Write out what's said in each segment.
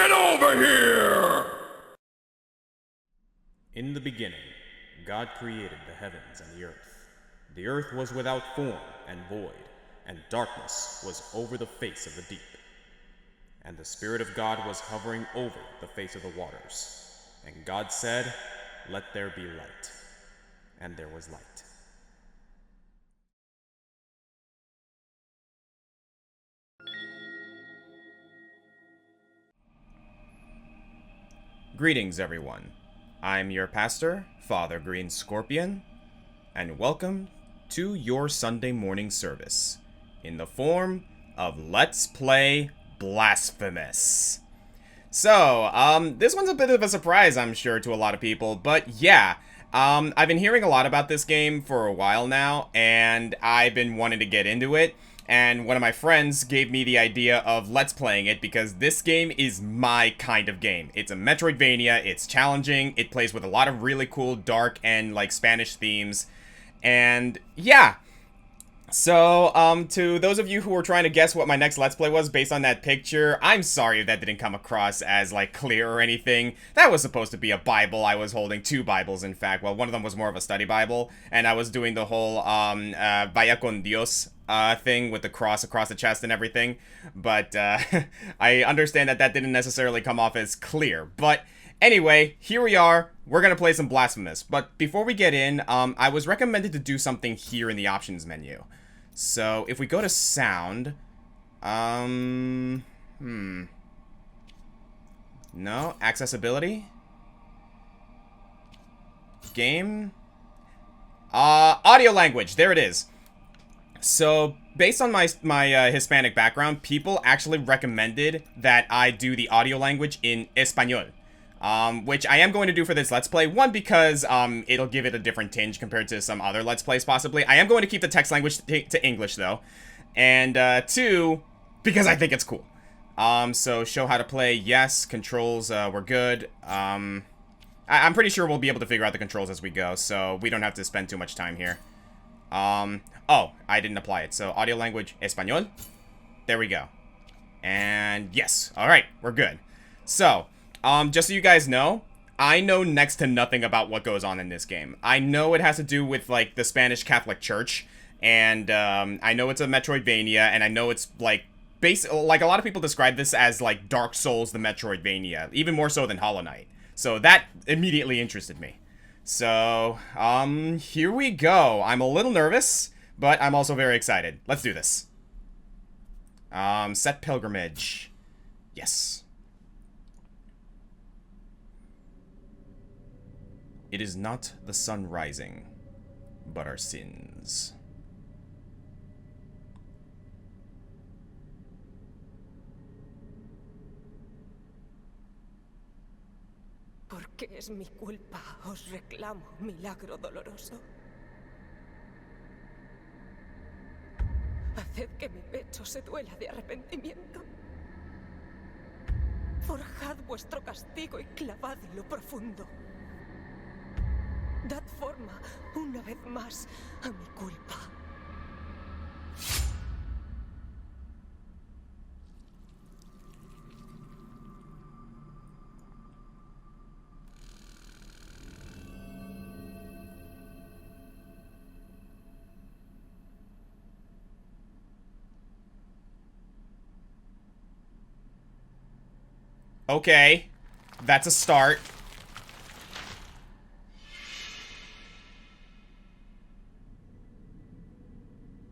Get over here! In the beginning, God created the heavens and the earth. The earth was without form and void, and darkness was over the face of the deep. And the Spirit of God was hovering over the face of the waters. And God said, "Let there be light." And there was light. Greetings, everyone. I'm your pastor, Father Green Scorpion, and welcome to your Sunday morning service in the form of Let's Play Blasphemous. So, this one's a bit of a surprise, I'm sure, to a lot of people, but yeah, I've been hearing a lot about this game for a while now, and I've been wanting to get into it, and one of my friends gave me the idea of Let's Playing it because this game is my kind of game. It's a Metroidvania, it's challenging, it plays with a lot of really cool dark and, like, Spanish themes, and yeah. So, to those of you who were trying to guess what my next Let's Play was based on that picture, I'm sorry if that didn't come across as, like, clear or anything. That was supposed to be a Bible. I was holding two Bibles, in fact. Well, one of them was more of a study Bible, and I was doing the whole, Vaya con Dios, thing with the cross across the chest and everything. But, I understand that that didn't necessarily come off as clear. But anyway, here we are. We're gonna play some Blasphemous. But before we get in, I was recommended to do something here in the options menu. So, if we go to sound, no, accessibility, game, audio language, there it is. So, based on my Hispanic background, people actually recommended that I do the audio language in Español. Which I am going to do for this Let's Play. One, because, it'll give it a different tinge compared to some other Let's Plays, possibly. I am going to keep the text language to English, though. And, two, because I think it's cool. So, show how to play, yes. Controls, we're good. I'm pretty sure we'll be able to figure out the controls as we go, so we don't have to spend too much time here. Oh, I didn't apply it. So, audio language, Español. There we go. And, yes. Alright, we're good. So, just so you guys know, I know next to nothing about what goes on in this game. I know it has to do with, like, the Spanish Catholic Church, and, I know it's a Metroidvania, and I know it's, like, like, a lot of people describe this as, like, Dark Souls the Metroidvania, even more so than Hollow Knight. So that immediately interested me. So, here we go. I'm a little nervous, but I'm also very excited. Let's do this. Set pilgrimage. Yes. It is not the sun rising, but our sins. Porque es mi culpa, os reclamo milagro doloroso. Haced que mi pecho se duela de arrepentimiento. Forjad vuestro castigo y clavadlo profundo. Dad forma, una vez más, a mi culpa. Okay, that's a start.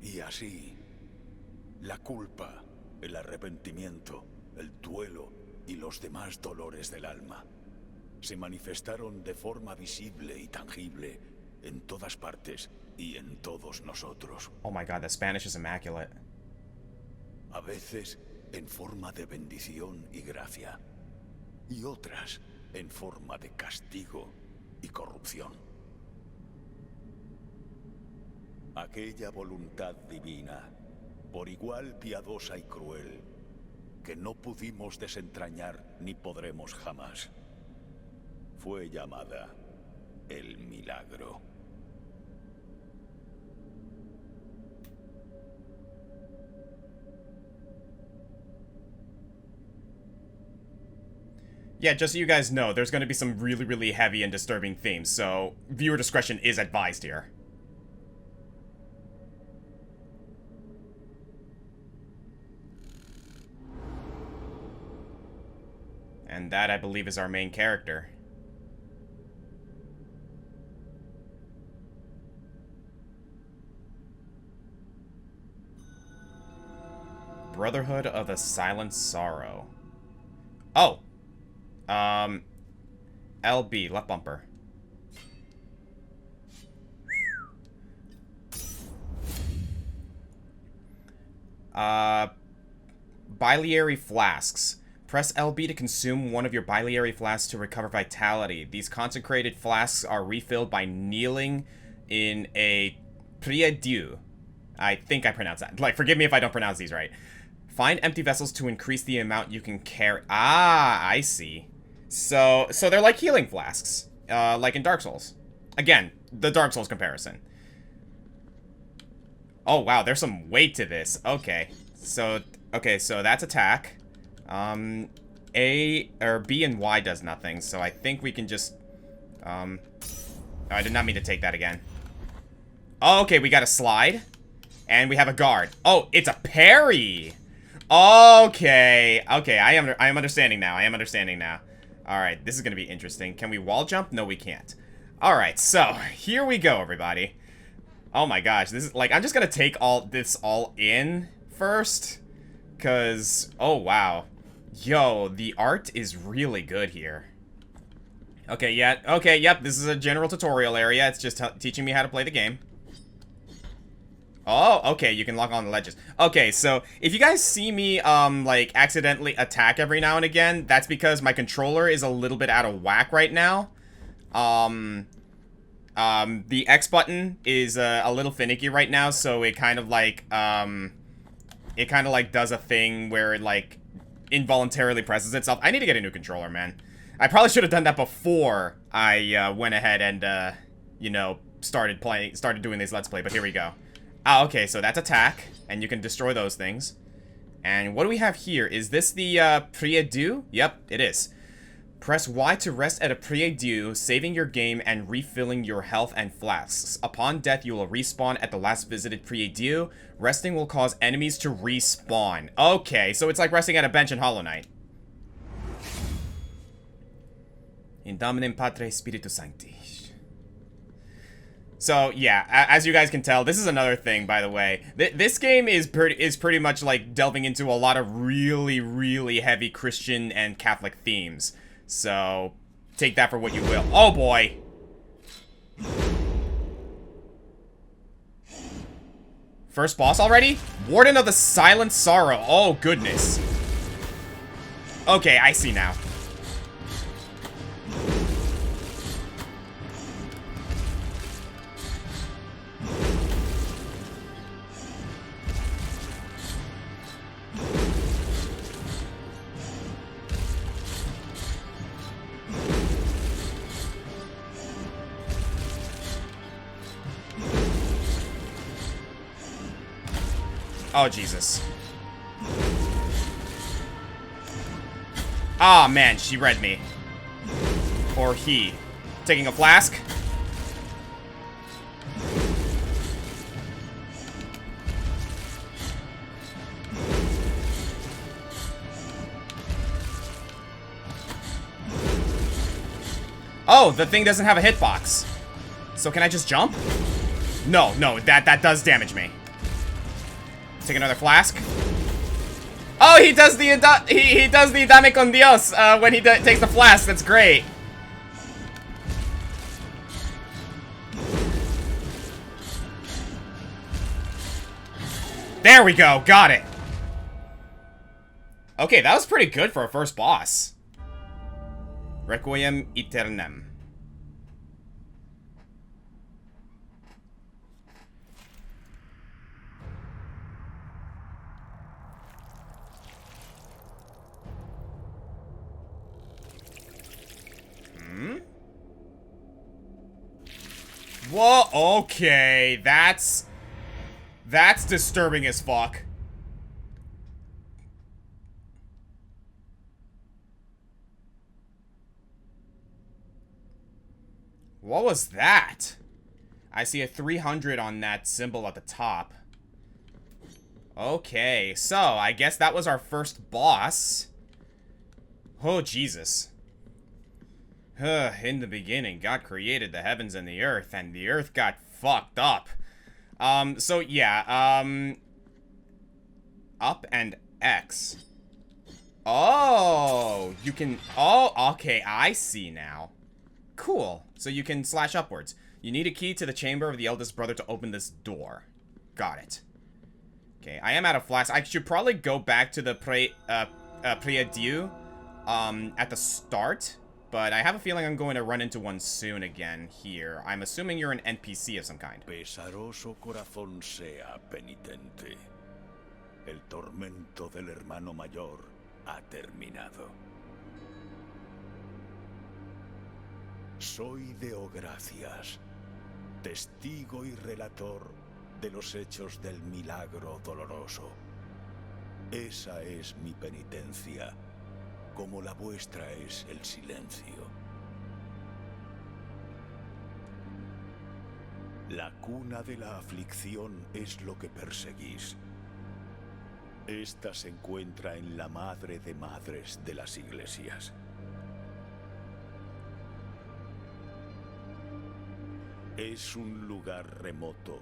Y así, la culpa, el arrepentimiento, el duelo y los demás dolores del alma se manifestaron de forma visible y tangible en todas partes y en todos nosotros. Oh my god, the Spanish is immaculate. A veces en forma de bendición y gracia, y otras en forma de castigo y corrupción. Aquella voluntad divina, por igual piadosa y cruel, que no pudimos desentrañar ni podremos jamás, fue llamada el milagro. Yeah, just so you guys know, there's going to be some really, really heavy and disturbing themes, so viewer discretion is advised here. And that, I believe, is our main character. Brotherhood of the Silent Sorrow. Oh! LB, left bumper. Biliary flasks. Press LB to consume one of your biliary flasks to recover vitality. These consecrated flasks are refilled by kneeling in a prie-dieu. I think I pronounced that. Like, forgive me if I don't pronounce these right. Find empty vessels to increase the amount you can carry. Ah, I see. So they're like healing flasks, like in Dark Souls. Again, the Dark Souls comparison. Oh, wow, there's some weight to this. Okay, so that's attack. A, or B and Y does nothing, so I think we can just, oh, I did not mean to take that again. Oh, okay, we got a slide, and we have a guard. Oh, it's a parry! Okay, I am understanding now, Alright, this is gonna be interesting. Can we wall jump? No, we can't. Alright, so, here we go, everybody. Oh my gosh, this is, like, I'm just gonna take this all in first, because, oh wow. Yo, the art is really good here. Okay, yeah, okay, yep, this is a general tutorial area. It's just teaching me how to play the game. Oh, okay, you can lock on the ledges. Okay, so if you guys see me, like, accidentally attack every now and again, that's because my controller is a little bit out of whack right now. The X button is a little finicky right now, so it kind of like, does a thing where it, like, involuntarily presses itself. I need to get a new controller, man. I probably should have done that before I went ahead and, you know, started doing this Let's Play, but here we go. Ah, okay, so that's attack, and you can destroy those things. And what do we have here? Is this the prie-dieu? Yep, it is. Press Y to rest at a prie-dieu, saving your game and refilling your health and flasks. Upon death, you will respawn at the last visited prie-dieu. Resting will cause enemies to respawn. Okay, so it's like resting at a bench in Hollow Knight. In Dominem Patre Spiritus Sancti. So, yeah, as you guys can tell, this is another thing, by the way. This game is pretty much, like, delving into a lot of really, really heavy Christian and Catholic themes. So, take that for what you will. Oh, boy! First boss already? Warden of the Silent Sorrow. Oh, goodness. Okay, I see now. Oh, Jesus. Ah, man, she read me. Or he. Taking a flask? Oh, the thing doesn't have a hitbox. So can I just jump? No, that does damage me. Take another flask. Oh, he does the he does the Dame con Dios when he takes the flask. That's great. There we go. Got it. Okay, that was pretty good for a first boss. Requiem Aeternem. Whoa, okay, that's disturbing as fuck. What was that? I see a 300 on that symbol at the top. Okay, so I guess that was our first boss. Oh, Jesus. In the beginning, God created the heavens and the earth got fucked up. So yeah, up and X. Oh, you can, oh, okay, I see now. Cool, so you can slash upwards. You need a key to the chamber of the eldest brother to open this door. Got it. Okay, I am out of flasks. I should probably go back to the Prie-Dieu, at the start. But I have a feeling I'm going to run into one soon again here. I'm assuming you're an NPC of some kind. Pesaroso corazón sea penitente. El tormento del hermano mayor ha terminado. Soy Deogracias, testigo y relator de los hechos del milagro doloroso. Esa es mi penitencia, como la vuestra es el silencio. La cuna de la aflicción es lo que perseguís. Esta se encuentra en la madre de madres de las iglesias. Es un lugar remoto,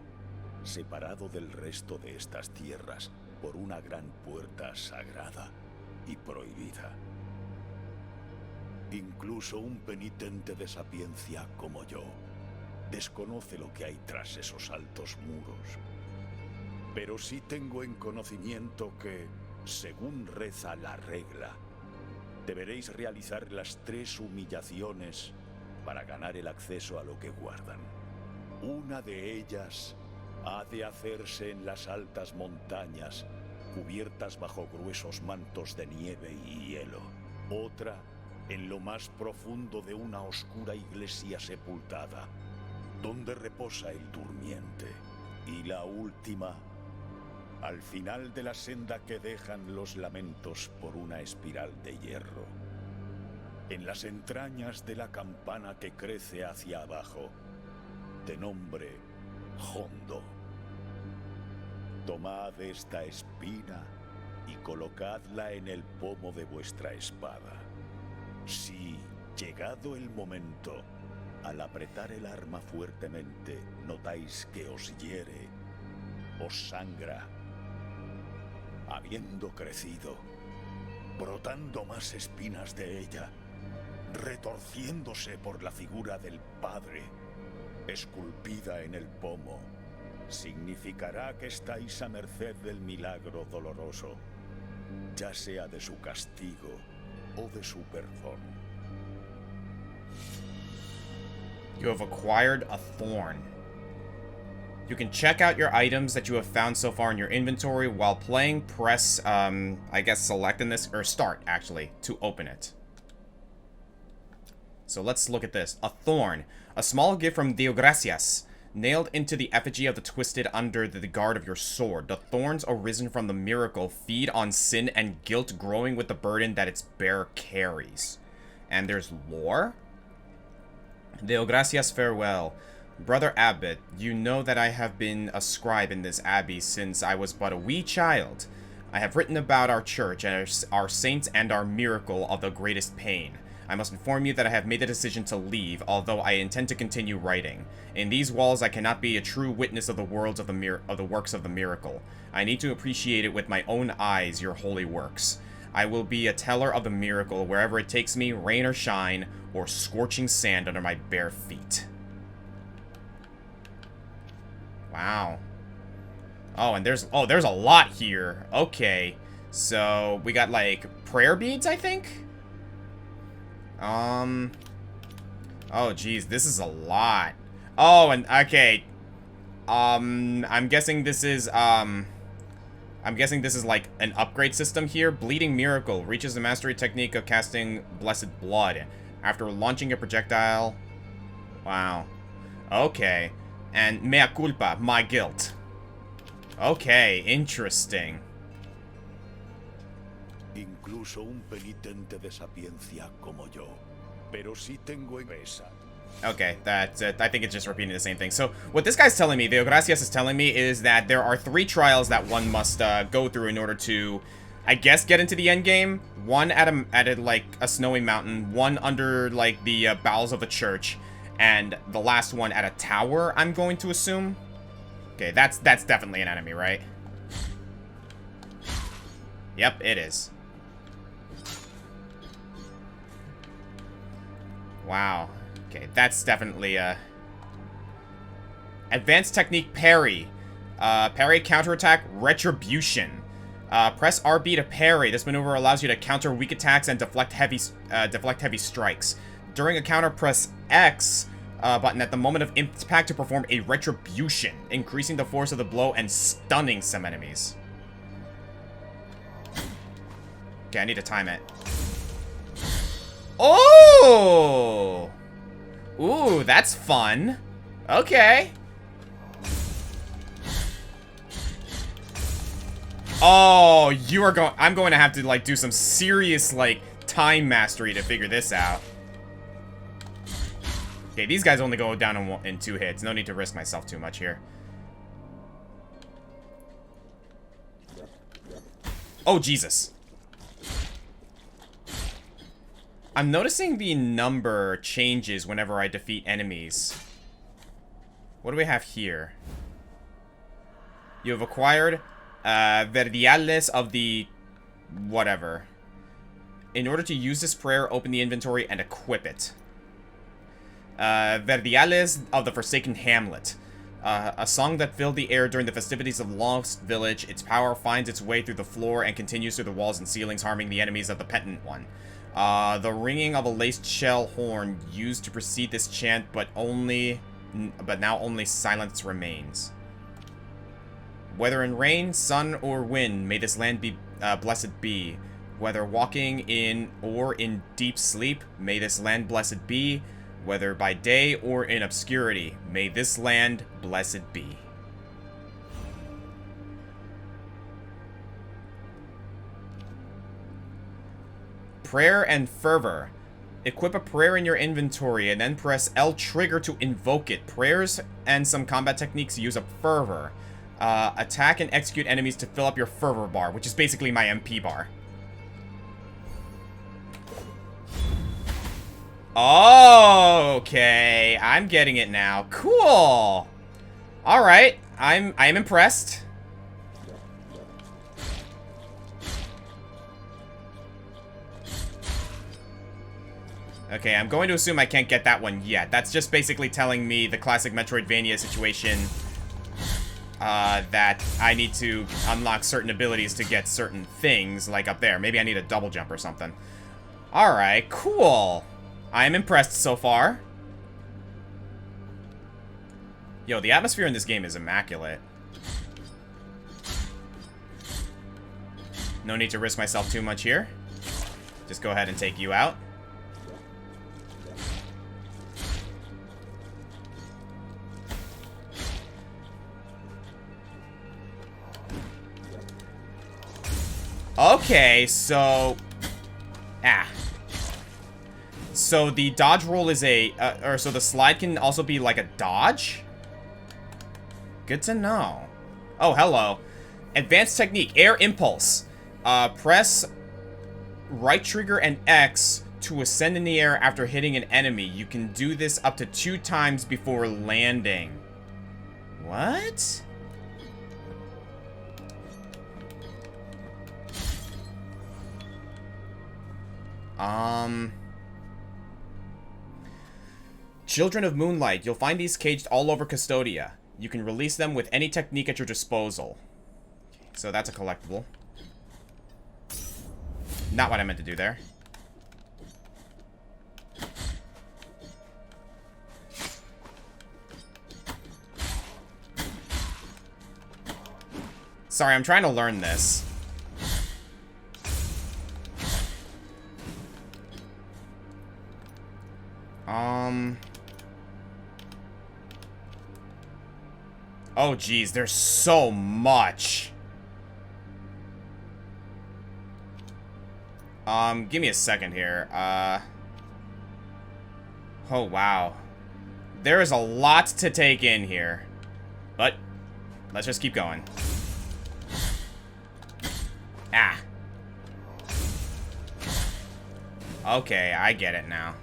separado del resto de estas tierras por una gran puerta sagrada y prohibida. Incluso un penitente de sapiencia como yo desconoce lo que hay tras esos altos muros. Pero sí tengo en conocimiento que, según reza la regla, deberéis realizar las 3 humillaciones para ganar el acceso a lo que guardan. Una de ellas ha de hacerse en las altas montañas, cubiertas bajo gruesos mantos de nieve y hielo. Otra, en lo más profundo de una oscura iglesia sepultada, donde reposa el durmiente. Y la última, al final de la senda que dejan los lamentos por una espiral de hierro. En las entrañas de la campana que crece hacia abajo, de nombre Hondo. Tomad esta espina y colocadla en el pomo de vuestra espada. Si, llegado el momento, al apretar el arma fuertemente, notáis que os hiere, os sangra, habiendo crecido, brotando más espinas de ella, retorciéndose por la figura del Padre, esculpida en el pomo, significará que estáis a merced del milagro doloroso, ya sea de su castigo o de su perdón. You have acquired a thorn. You can check out your items that you have found so far in your inventory. While playing, press, I guess select in this, or start, actually, to open it. So let's look at this. A thorn. A small gift from Deogracias, nailed into the effigy of the twisted under the guard of your sword. The thorns arisen from the miracle feed on sin and guilt, growing with the burden that its bearer carries. And there's lore? Deogracias, farewell. Brother Abbot, you know that I have been a scribe in this abbey since I was but a wee child. I have written about our church, and our saints, and our miracle of the greatest pain. I must inform you that I have made the decision to leave, although I intend to continue writing. In these walls, I cannot be a true witness of the works of the miracle. I need to appreciate it with my own eyes, your holy works. I will be a teller of the miracle wherever it takes me, rain or shine, or scorching sand under my bare feet. Wow. Oh, and there's a lot here. Okay. So, we got, like, prayer beads, I think? Oh, geez, this is a lot. Oh, and, okay. I'm guessing this is like an upgrade system here. Bleeding Miracle reaches the mastery technique of casting Blessed Blood after launching a projectile. Wow. Okay. And Mea Culpa, my guilt. Okay, interesting. Incluso un penitente de sapiencia como yo, pero sí tengo en esa. Okay, that's it. I think it's just repeating the same thing. So, what this guy's telling me, the Gracias is telling me, is that there are 3 trials that one must go through in order to, I guess, get into the end game. One at like, a snowy mountain, one under, like, the bowels of a church, and the last one at a tower, I'm going to assume. Okay, that's definitely an enemy, right? Yep, it is. Wow. Okay, that's definitely advanced technique parry. Parry, counterattack, retribution. Press RB to parry. This maneuver allows you to counter weak attacks and deflect heavy strikes. During a counter, press X button at the moment of impact to perform a retribution, increasing the force of the blow and stunning some enemies. Okay, I need to time it. Oh! Ooh, that's fun. Okay. Oh, you are going... I'm going to have to, like, do some serious, like, time mastery to figure this out. Okay, these guys only go down in 2 hits. No need to risk myself too much here. Oh, Jesus. I'm noticing the number changes whenever I defeat enemies. What do we have here? You have acquired Verdiales of the... whatever. In order to use this prayer, open the inventory and equip it. Verdiales of the Forsaken Hamlet. A song that filled the air during the festivities of Lost Village. Its power finds its way through the floor and continues through the walls and ceilings, harming the enemies of the Penitent One. The ringing of a laced shell horn used to precede this chant, but now only silence remains. Whether in rain, sun, or wind, may this land be blessed be. Whether walking in or in deep sleep, may this land blessed be. Whether by day or in obscurity, may this land blessed be. Prayer and Fervor. Equip a prayer in your inventory and then press L trigger to invoke it. Prayers and some combat techniques use up Fervor. Attack and execute enemies to fill up your Fervor bar, which is basically my MP bar. Okay, I'm getting it now. Cool. All right, I'm impressed. Okay, I'm going to assume I can't get that one yet. That's just basically telling me the classic Metroidvania situation. That I need to unlock certain abilities to get certain things, like up there. Maybe I need a double jump or something. Alright, cool. I am impressed so far. Yo, the atmosphere in this game is immaculate. No need to risk myself too much here. Just go ahead and take you out. Okay, so... So the dodge roll is a... so the slide can also be like a dodge? Good to know. Oh, hello. Advanced technique. Air impulse. Press right trigger and X to ascend in the air after hitting an enemy. You can do this up to 2 times before landing. What? Children of Moonlight. You'll find these caged all over Custodia. You can release them with any technique at your disposal. So that's a collectible. Not what I meant to do there. Sorry, I'm trying to learn this. Oh, geez, there's so much. Give me a second here. Oh, wow. There is a lot to take in here. But, let's just keep going. Ah. Okay, I get it now.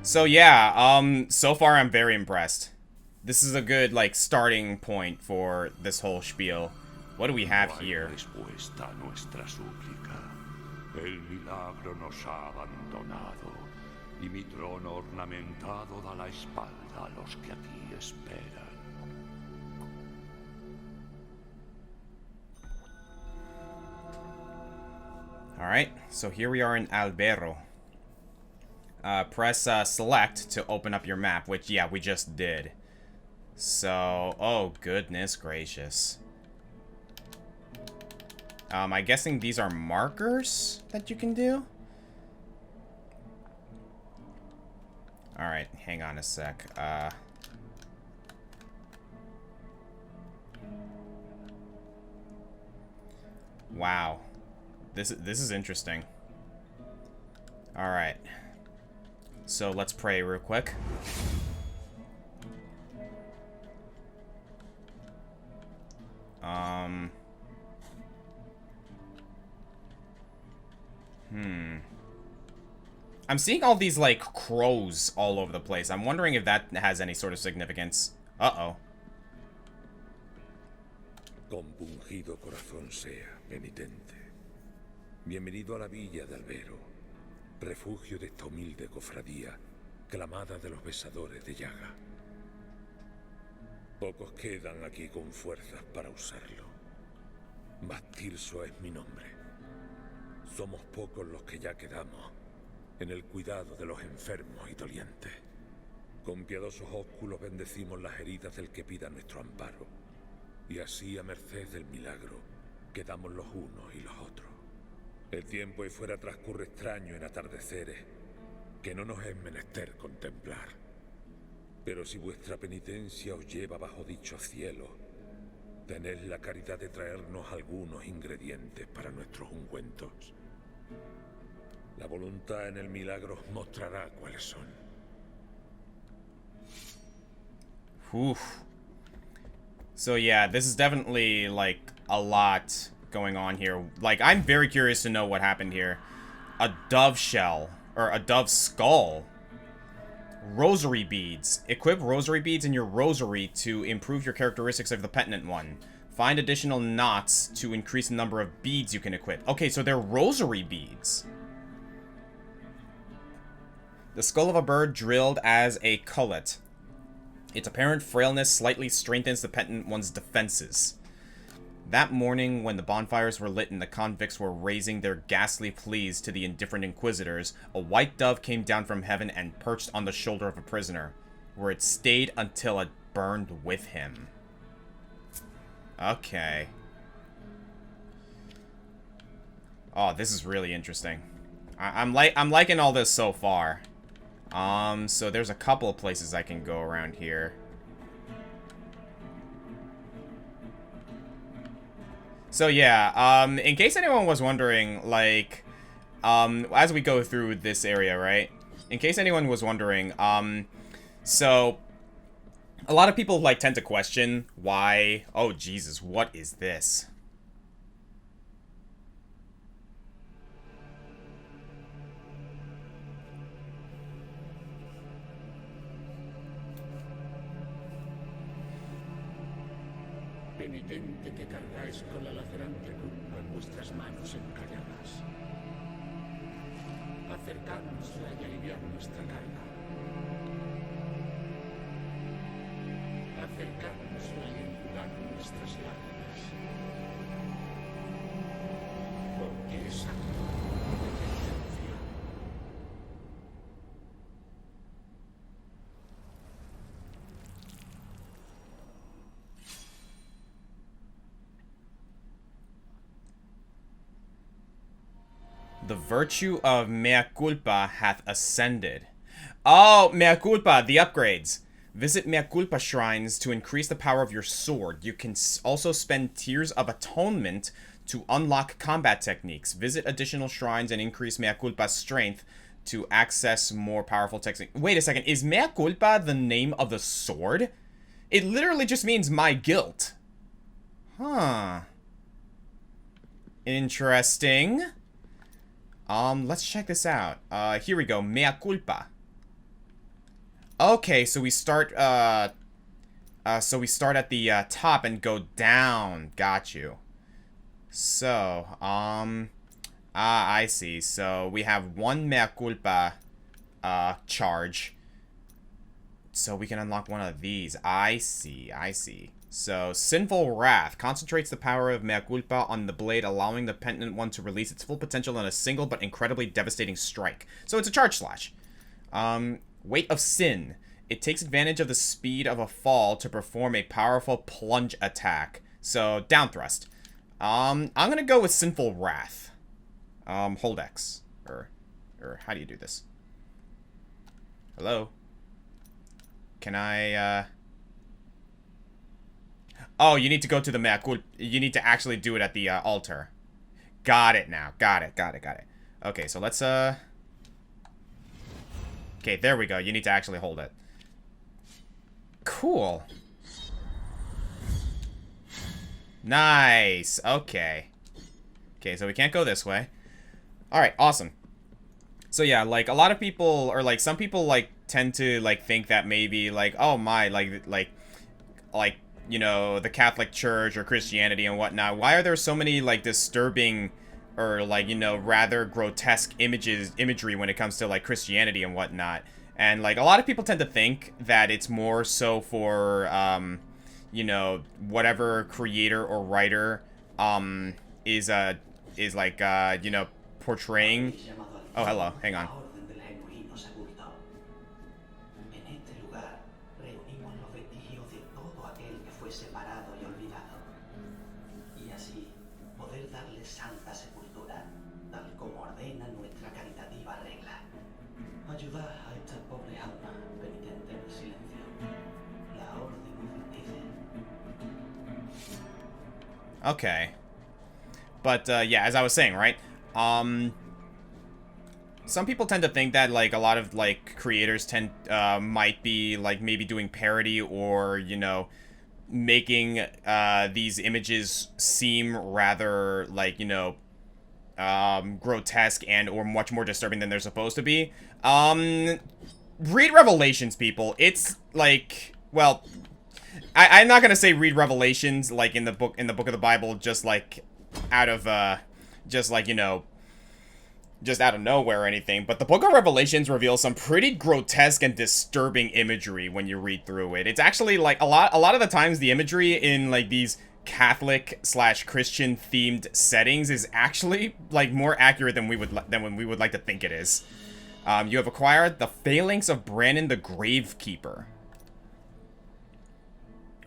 So yeah, so far I'm very impressed. This is a good, like, starting point for this whole spiel. What do we have here? Respuesta a nuestra súplica. El milagro nos ha abandonado y mi trono ornamentado da la espalda a los que aquí esperan. Alright, so here we are in Albero. Press select to open up your map, which, yeah, we just did. So, oh, goodness gracious. I'm guessing these are markers that you can do? Alright, hang on a sec. Wow. This is interesting. Alright. So let's pray real quick. I'm seeing all these, like, crows all over the place. I'm wondering if that has any sort of significance. Uh-oh. Compungido corazón sea, penitente. Bienvenido a la villa de Albero, refugio de esta humilde cofradía, clamada de los besadores de llaga. Pocos quedan aquí con fuerzas para usarlo. Bastirso es mi nombre. Somos pocos los que ya quedamos en el cuidado de los enfermos y dolientes. Con piadosos ósculos bendecimos las heridas del que pida nuestro amparo. Y así, a merced del milagro, quedamos los unos y los otros. El tiempo ahí fuera transcurre extraño en atardeceres que no nos es menester contemplar. Pero si vuestra penitencia os lleva bajo dichos cielos, tened la caridad de traernos algunos ingredientes para nuestros ungüentos. La voluntad en el milagro os mostrará cuáles son. Oof. So yeah, this is definitely, like, a lot going on here. Like, I'm very curious to know what happened here. A dove shell, or a dove skull. Rosary beads. Equip rosary beads in your rosary to improve your characteristics of the penitent one. Find additional knots to increase the number of beads you can equip. Okay, so they're rosary beads. The skull of a bird drilled as a cullet. Its apparent frailness slightly strengthens the penitent one's defenses. That morning, when the bonfires were lit and the convicts were raising their ghastly pleas to the indifferent inquisitors, a white dove came down from heaven and perched on the shoulder of a prisoner, where it stayed until it burned with him. Okay. Oh, this is really interesting. I'm liking all this so far. So there's a couple of places I can go around here. So yeah, in case anyone was wondering, like, as we go through this area, right? In case anyone was wondering, so a lot of people, like, tend to question why, oh Jesus, what is this? Penitente que cargáis con la lacerante culpa en vuestras manos encalladas. Acercárnosla y aliviar nuestra carga. Acercárnosla y enjugar nuestras lágrimas. Porque es acto de penitencia. The virtue of mea culpa hath ascended. Oh, mea culpa, the upgrades. Visit mea culpa shrines to increase the power of your sword. You can also spend tears of atonement to unlock combat techniques. Visit additional shrines and increase mea culpa's strength to access more powerful text. Wait a second, is mea culpa the name of the sword? It literally just means my guilt. Huh. Interesting. Let's check this out. Here we go, mea culpa. Okay, so we start, at the, top and go down. Got you. So, I see. So, we have one mea culpa, charge. So, we can unlock one of these. I see. So, Sinful Wrath concentrates the power of mea culpa on the blade, allowing the penitent one to release its full potential in a single but incredibly devastating strike. So, it's a charge slash. Weight of Sin. It takes advantage of the speed of a fall to perform a powerful plunge attack. So, down thrust. I'm gonna go with Sinful Wrath. Hold X. Or how do you do this? Hello? Can I, Oh, you need to go to the mea culpa. You need to actually do it at the, altar. Got it now. Got it. Okay, so let's, Okay, there we go. You need to actually hold it. Cool. Nice. Okay. Okay, so we can't go this way. Alright, awesome. So yeah, like, a lot of people, or like, some people, like, tend to, like, think that maybe, like, oh my, like, you know, the Catholic Church or Christianity and whatnot, why are there so many, like, disturbing or, like, you know, rather grotesque imagery when it comes to, like, Christianity and whatnot? And, like, a lot of people tend to think that it's more so for, you know, whatever creator or writer, is like, you know, portraying... Oh, hello. Hang on. Okay. But, yeah, as I was saying, right? Some people tend to think that, like, a lot of, like, creators might be, like, maybe doing parody or, you know, making, these images seem rather, like, you know, grotesque and or much more disturbing than they're supposed to be. Read Revelations, people. It's, like, well... I'm not gonna say read Revelations, like, in the book of the Bible, just, like, out of, just, like, you know, just out of nowhere or anything, but the book of Revelations reveals some pretty grotesque and disturbing imagery when you read through it. It's actually, like, a lot of the times the imagery in, like, these Catholic/Christian themed settings is actually, like, more accurate than we would like to think it is. You have acquired the Phalanx of Brannon the Gravekeeper.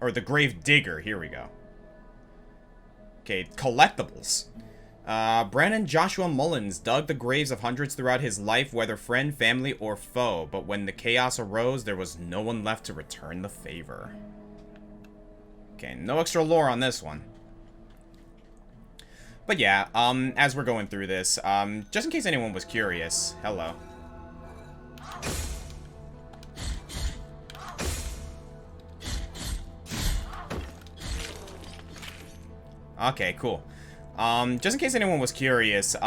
Or the Grave Digger, here we go. Okay, collectibles. Brannon Joshua Mullins dug the graves of hundreds throughout his life, whether friend, family, or foe. But when the chaos arose, there was no one left to return the favor. Okay, no extra lore on this one. But yeah, as we're going through this, just in case anyone was curious, hello. Okay, cool. Just in case anyone was curious,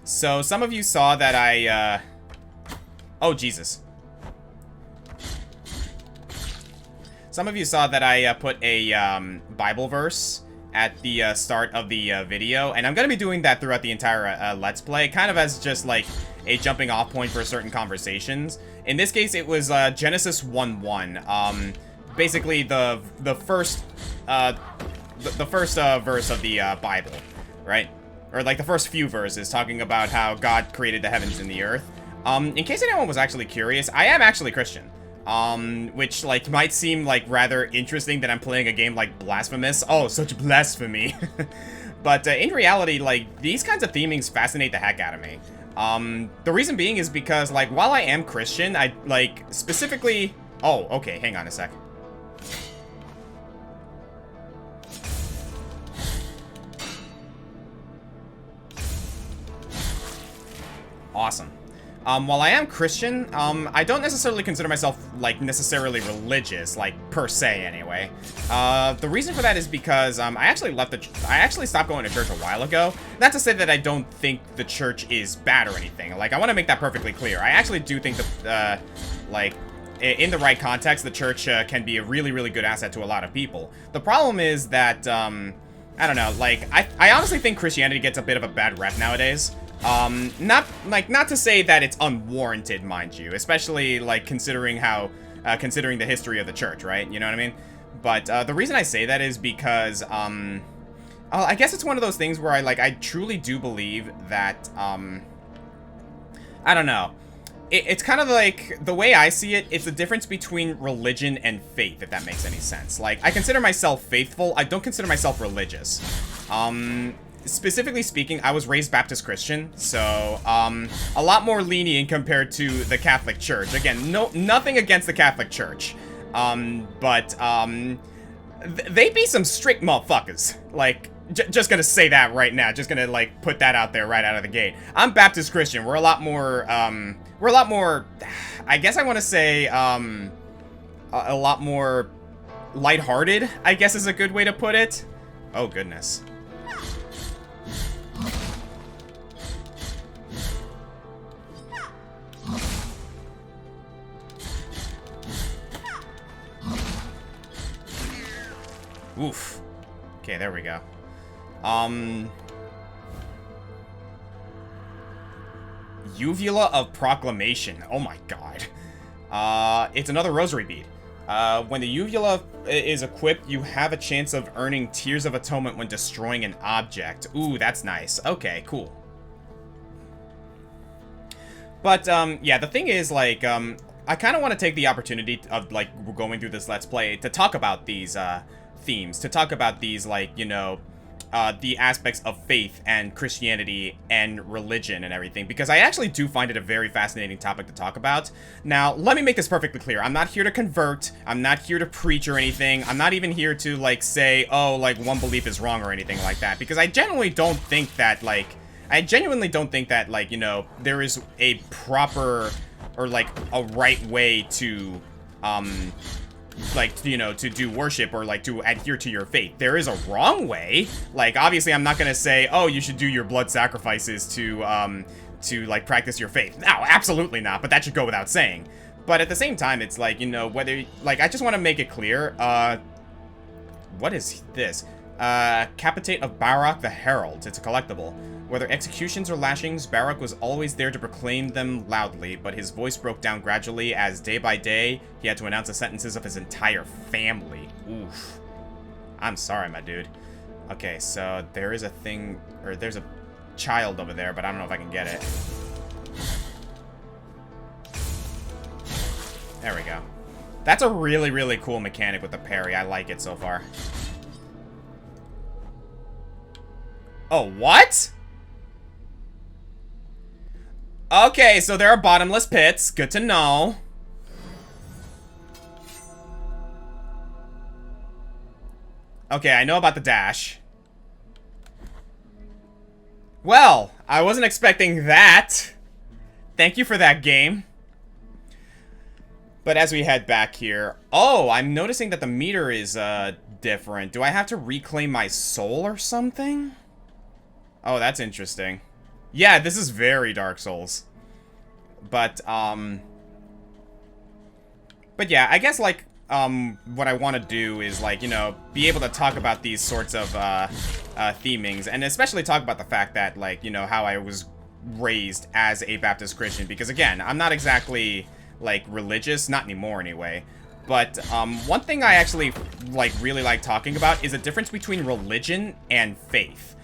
so some of you saw that I, oh, Jesus. Some of you saw that I, put a, Bible verse at the, start of the, video, and I'm gonna be doing that throughout the entire, Let's Play, kind of as just, like, a jumping off point for certain conversations. In this case, it was, Genesis 1:1, basically the first, the first verse of the Bible, right? Or like the first few verses talking about how God created the heavens and the earth. In case anyone was actually curious, I am actually Christian. Which like might seem like rather interesting that I'm playing a game like Blasphemous. Oh, such blasphemy. But in reality, like these kinds of themings fascinate the heck out of me. The reason being is because like while I am Christian, I like specifically... Oh, okay, hang on a sec. Awesome. While I am Christian, I don't necessarily consider myself, like, necessarily religious, like, per se, anyway. The reason for that is because, I actually stopped going to church a while ago. Not to say that I don't think the church is bad or anything. Like, I want to make that perfectly clear. I actually do think that, like, in the right context, the church can be a really, really good asset to a lot of people. The problem is that, I don't know, like, I honestly think Christianity gets a bit of a bad rep nowadays. Not to say that it's unwarranted, mind you, especially, like, considering the history of the church, right? You know what I mean? But, the reason I say that is because, I guess it's one of those things where I truly do believe that, I don't know. It's kind of like, the way I see it, it's the difference between religion and faith, if that makes any sense. Like, I consider myself faithful, I don't consider myself religious. Specifically speaking, I was raised Baptist Christian, so, a lot more lenient compared to the Catholic Church. Again, nothing against the Catholic Church. They be some strict motherfuckers. Like, just gonna say that right now. Just gonna, like, put that out there right out of the gate. I'm Baptist Christian. We're a lot more, I guess I want to say, a lot more lighthearted, I guess is a good way to put it. Oh, goodness. Oof. Okay, there we go. Uvula of Proclamation. Oh my god. It's another rosary bead. When the uvula is equipped, you have a chance of earning Tears of Atonement when destroying an object. Ooh, that's nice. Okay, cool. But, yeah, the thing is, like, I kind of want to take the opportunity of, like, going through this Let's Play to talk about these, themes, to talk about these, like, you know, the aspects of faith and Christianity and religion and everything, because I actually do find it a very fascinating topic to talk about. Now, let me make this perfectly clear. I'm not here to convert. I'm not here to preach or anything. I'm not even here to, like, say, oh, like, one belief is wrong or anything like that, because I genuinely don't think that, like, you know, there is a proper or, like, a right way to, like, you know, to do worship or, like, to adhere to your faith. There is a wrong way. Like, obviously, I'm not gonna say, oh, you should do your blood sacrifices to, like, practice your faith. No, absolutely not, but that should go without saying. But at the same time, it's like, you know, whether, like, I just want to make it clear, what is this? Capitate of Barak the Herald. It's a collectible. Whether executions or lashings, Barak was always there to proclaim them loudly, but his voice broke down gradually as, day by day, he had to announce the sentences of his entire family. Oof. I'm sorry, my dude. Okay, so there is a thing, or there's a child over there, but I don't know if I can get it. There we go. That's a really, really cool mechanic with the parry. I like it so far. Oh, what? Okay, so there are bottomless pits. Good to know. Okay, I know about the dash. Well, I wasn't expecting that. Thank you for that, game. But as we head back here... Oh, I'm noticing that the meter is, different. Do I have to reclaim my soul or something? Oh, that's interesting. Yeah, this is very Dark Souls. But yeah, I guess, like, what I want to do is, like, you know, be able to talk about these sorts of, themings, and especially talk about the fact that, like, you know, how I was raised as a Baptist Christian, because, again, I'm not exactly, like, religious, not anymore, anyway. But, one thing I actually, like, really like talking about is the difference between religion and faith.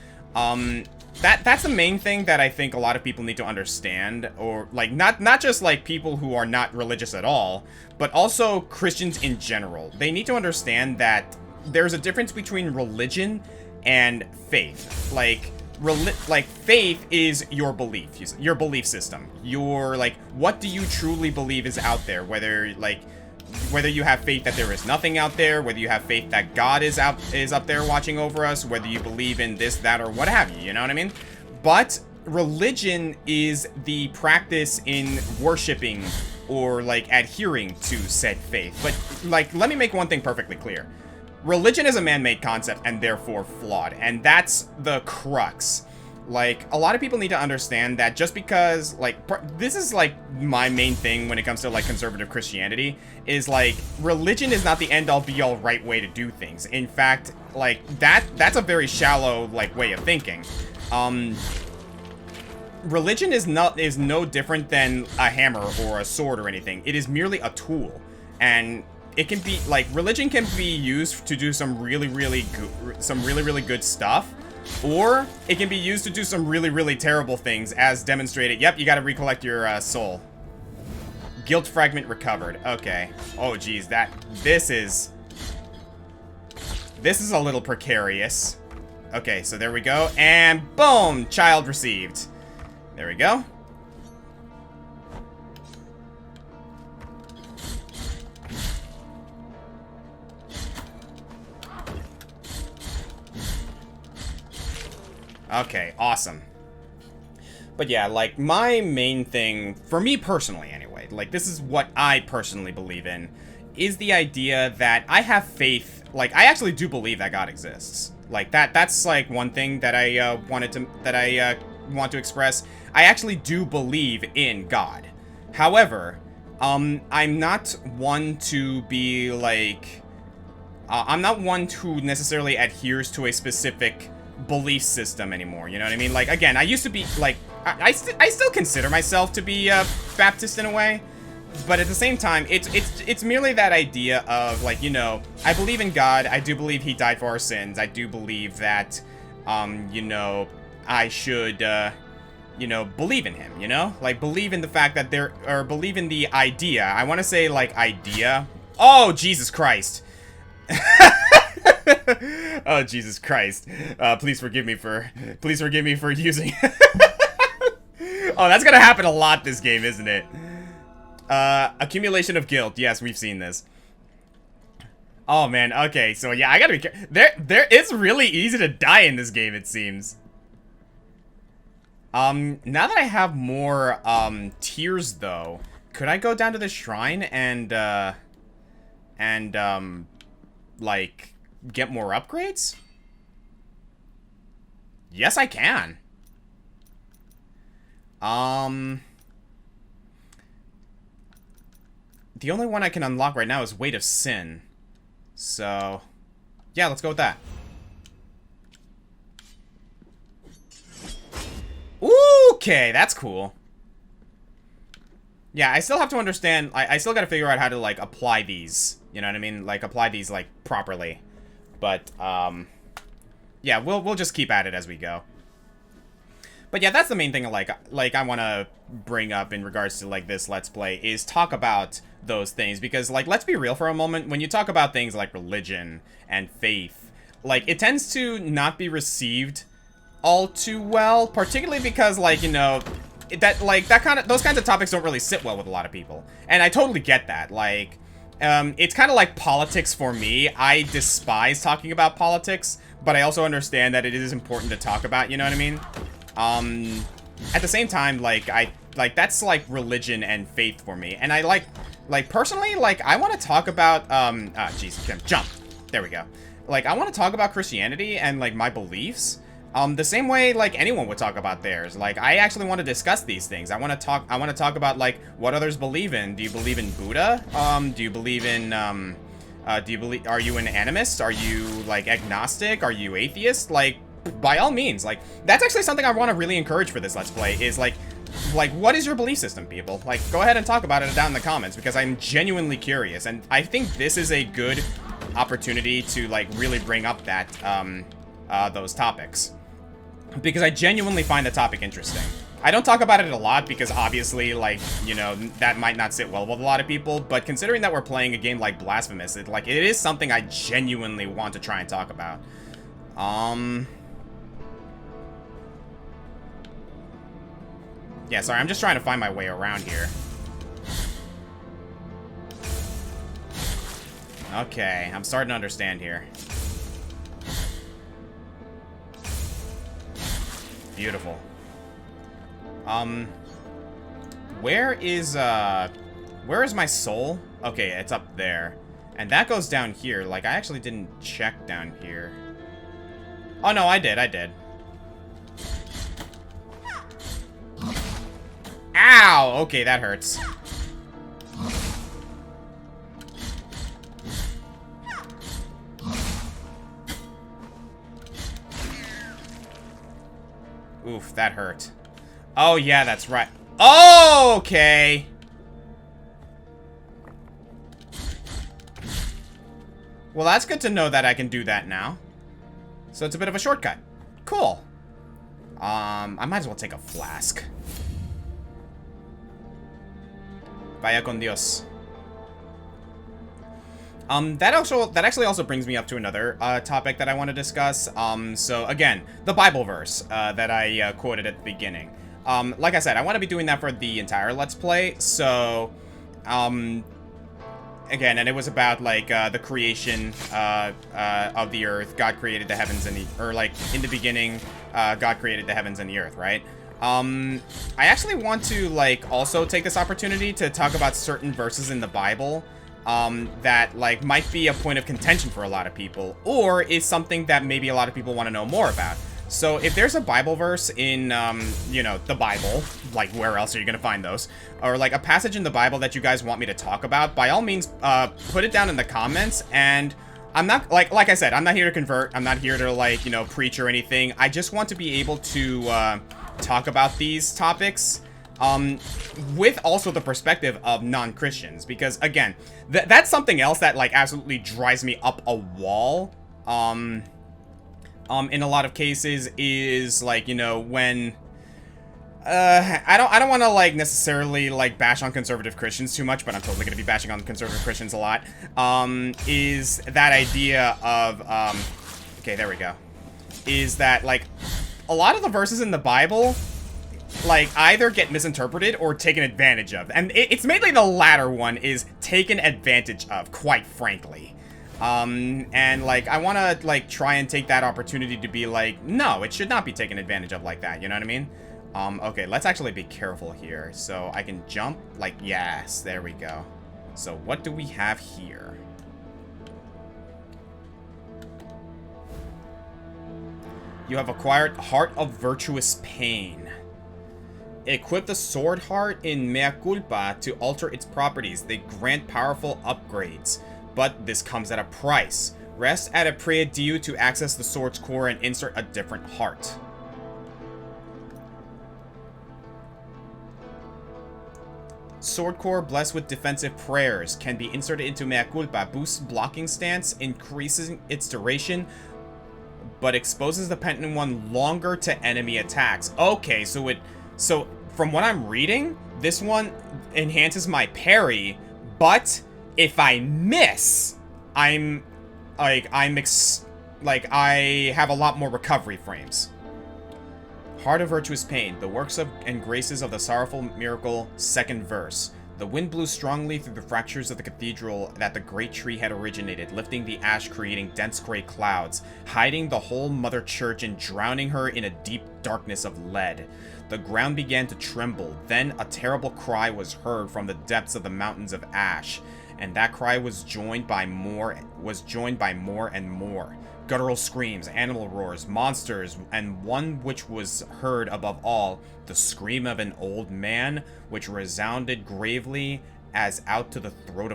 That's the main thing that I think a lot of people need to understand, or, like, not just, like, people who are not religious at all, but also Christians in general. They need to understand that there's a difference between religion and faith. Like, faith is your belief system. Your, like, what do you truly believe is out there, whether you have faith that there is nothing out there, whether you have faith that God is up there watching over us, whether you believe in this, that, or what have you, you know what I mean? But religion is the practice in worshipping or, like, adhering to said faith. But, like, let me make one thing perfectly clear. Religion is a man-made concept and therefore flawed, and that's the crux. Like, a lot of people need to understand that just because, like, this is, like, my main thing when it comes to, like, conservative Christianity, is, like, religion is not the end-all, be-all right way to do things. In fact, like, that's a very shallow, like, way of thinking. Religion is no different than a hammer or a sword or anything. It is merely a tool, and it can be, like, religion can be used to do some really, really good stuff, or it can be used to do some really, really terrible things, as demonstrated. Yep, you gotta recollect your soul. Guilt fragment recovered. Okay. Oh, geez, this is a little precarious. Okay, so there we go, and boom, child received. There we go. Okay, awesome. But yeah, like, my main thing, for me personally anyway, like, this is what I personally believe in, is the idea that I have faith, like, I actually do believe that God exists. Like, that's, like, one thing that I want to express. I actually do believe in God. However, I'm not one to be, like, I'm not one who necessarily adheres to a specific belief system anymore, you know what I mean? Like, again, I used to be, like, I still consider myself to be Baptist in a way, but at the same time, it's merely that idea of, like, you know, I believe in God, I do believe he died for our sins, I do believe that, you know, I should, you know, believe in him, you know? Like, believe in the fact that or believe in the idea, I want to say, like, idea. Oh, Jesus Christ. Oh, Jesus Christ. Please forgive me for using... Oh, that's gonna happen a lot this game, isn't it? Accumulation of guilt. Yes, we've seen this. Oh, man. Okay, so yeah, I gotta be careful. It's really easy to die in this game, it seems. Now that I have more, tears, though, could I go down to the shrine and, like, get more upgrades? Yes, I can. The only one I can unlock right now is Weight of Sin. So, yeah, let's go with that. Okay, that's cool. Yeah, I still have to understand, I still gotta figure out how to, like, apply these. You know what I mean? Like, apply these, like, properly. But, yeah, we'll just keep at it as we go. But yeah, that's the main thing, like I want to bring up in regards to, like, this Let's Play, is talk about those things. Because, like, let's be real for a moment, when you talk about things like religion and faith, like, it tends to not be received all too well, particularly because, like, you know, those kinds of topics don't really sit well with a lot of people. And I totally get that. Like, it's kind of like politics for me. I despise talking about politics, but I also understand that it is important to talk about, you know what I mean? At the same time, like, that's, like, religion and faith for me. And I, like, personally, like, I want to talk about, jeez, jump. There we go. Like, I want to talk about Christianity and, like, my beliefs, the same way, like, anyone would talk about theirs. Like, I actually want to discuss these things. I want to talk about, like, what others believe in. Do you believe in Buddha? Do you believe in, are you an animist? Are you, like, agnostic? Are you atheist? Like, by all means, like, that's actually something I want to really encourage for this Let's Play, is, like, what is your belief system, people? Like, go ahead and talk about it down in the comments, because I'm genuinely curious, and I think this is a good opportunity to, like, really bring up that, those topics. Because I genuinely find the topic interesting. I don't talk about it a lot because obviously, like, you know, that might not sit well with a lot of people, but considering that we're playing a game like Blasphemous, it is something I genuinely want to try and talk about. Yeah, sorry, I'm just trying to find my way around here. Okay, I'm starting to understand here. Beautiful. Where is my soul? Okay, it's up there. And that goes down here. Like, I actually didn't check down here. Oh, no, I did. Ow! Okay, that hurts. Oof, that hurt. Oh, yeah, that's right. Oh, okay. Well, that's good to know that I can do that now. So it's a bit of a shortcut. Cool. I might as well take a flask. Vaya con Dios. That actually also brings me up to another topic that I want to discuss. So again, the Bible verse that I quoted at the beginning. Like I said, I want to be doing that for the entire Let's Play. So, again, and it was about like the creation of the earth. God created the heavens and in the beginning, God created the heavens and the earth, right? I actually want to like also take this opportunity to talk about certain verses in the Bible that like might be a point of contention for a lot of people, or is something that maybe a lot of people want to know more about. So if there's a Bible verse in, you know, the Bible, like where else are you gonna find those? Or like a passage in the Bible that you guys want me to talk about, by all means, put it down in the comments. And I'm not, like I said, I'm not here to convert. I'm not here to like, you know, preach or anything. I just want to be able to talk about these topics with also the perspective of non-Christians, because again, that's something else that like absolutely drives me up a wall in a lot of cases, is like, you know, when I don't want to like necessarily like bash on conservative Christians too much, but I'm totally going to be bashing on conservative Christians a lot, is that idea of okay, there we go, is that like a lot of the verses in the Bible like either get misinterpreted or taken advantage of, and it's mainly the latter one is taken advantage of, quite frankly. And like I want to like try and take that opportunity to be like, no, it should not be taken advantage of like that, you know what I mean? Okay, let's actually be careful here. So I can jump, like, yes, there we go. So what do we have here? You have acquired Heart of Virtuous Pain. Equip the Sword Heart in Mea Culpa to alter its properties. They grant powerful upgrades, but this comes at a price. Rest at a Prie Dieu to access the sword's core and insert a different heart. Sword core blessed with defensive prayers can be inserted into Mea Culpa. Boosts blocking stance, increasing its duration, but exposes the penitent one longer to enemy attacks. Okay, so from what I'm reading, this one enhances my parry, but if I miss, I have a lot more recovery frames. Heart of Virtuous Pain, the works of and graces of the sorrowful miracle, second verse. The wind blew strongly through the fractures of the cathedral that the great tree had originated, lifting the ash, creating dense gray clouds, hiding the whole mother church and drowning her in a deep darkness of lead. The ground began to tremble. Then a terrible cry was heard from the depths of the mountains of ash, and that cry was joined by more and more. Guttural screams, animal roars, monsters, and one which was heard above all, the scream of an old man, which resounded gravely as out of the throat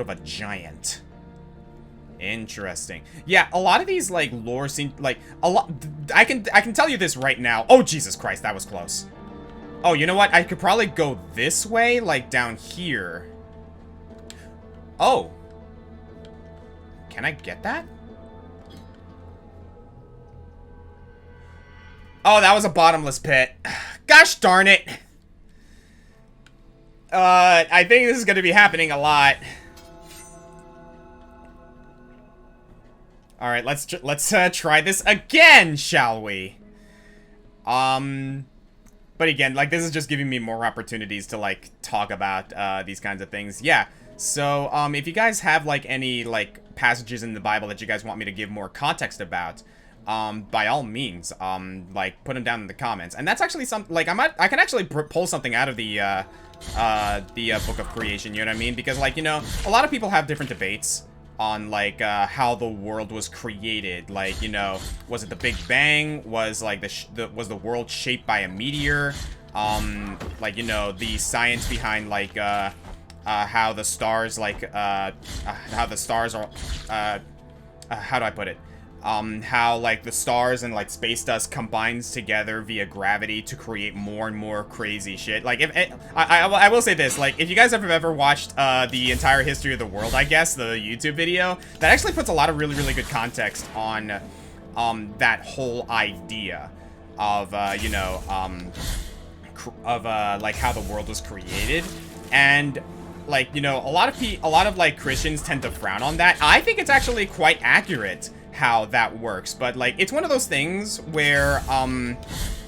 of a giant. Interesting. Yeah, a lot of these like lore seem like a lot. I can tell you this right now. Oh Jesus Christ, that was close. Oh, you know what? I could probably go this way, like down here. Oh, can I get that? Oh, that was a bottomless pit. Gosh darn it. I think this is going to be happening a lot. All right, let's try this again, shall we? But again, like, this is just giving me more opportunities to like talk about these kinds of things. Yeah. So, if you guys have like any like passages in the Bible that you guys want me to give more context about, by all means, like, put them down in the comments. And that's actually something, like, I can actually pull something out of the Book of Creation, you know what I mean? Because, like, you know, a lot of people have different debates on, like, how the world was created. Like, you know, was it the Big Bang? Was, like, was the world shaped by a meteor? Like, you know, the science behind, like, how the stars, like, how the stars are, how do I put it? How, like, the stars and, like, space dust combines together via gravity to create more and more crazy shit. Like, I will say this, like, if you guys have ever watched, the entire history of the world, I guess, the YouTube video, that actually puts a lot of really, really good context on, that whole idea of, you know, like, how the world was created. And, like, you know, a lot of, like, Christians tend to frown on that. I think it's actually quite accurate how that works, but, like, it's one of those things where,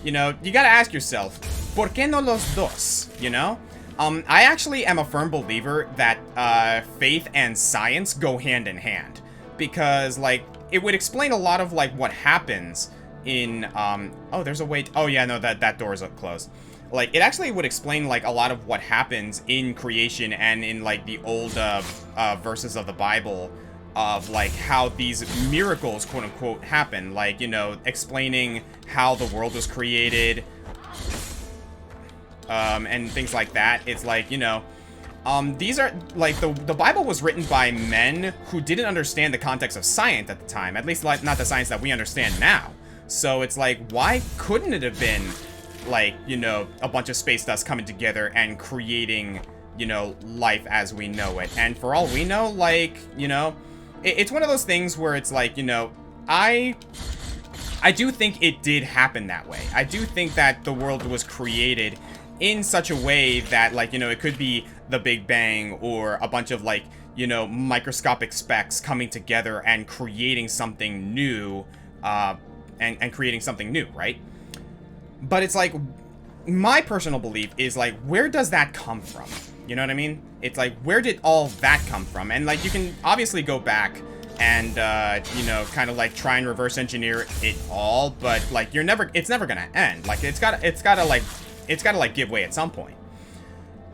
you know, you gotta ask yourself, ¿por qué no los dos? You know? I actually am a firm believer that, faith and science go hand in hand, because, like, it would explain a lot of, like, what happens in, oh, there's a way, oh, yeah, no, that door is closed. Like, it actually would explain, like, a lot of what happens in creation and in, like, the old, verses of the Bible, of, like, how these miracles, quote-unquote, happen. Like, you know, explaining how the world was created, and things like that. It's like, you know, these are, like, the Bible was written by men who didn't understand the context of science at the time. At least, like, not the science that we understand now. So it's like, why couldn't it have been, like, you know, a bunch of space dust coming together and creating, you know, life as we know it? And for all we know, like, you know, it's one of those things where it's like, you know, I do think it did happen that way. I do think that the world was created in such a way that, like, you know, it could be the Big Bang or a bunch of, like, you know, microscopic specks coming together and creating something new, and creating something new, right? But it's like, my personal belief is, like, where does that come from? You know what I mean? It's like, where did all that come from? And, like, you can obviously go back and, you know, kind of, like, try and reverse engineer it all, but, like, it's never gonna end. Like, it's gotta, like, give way at some point.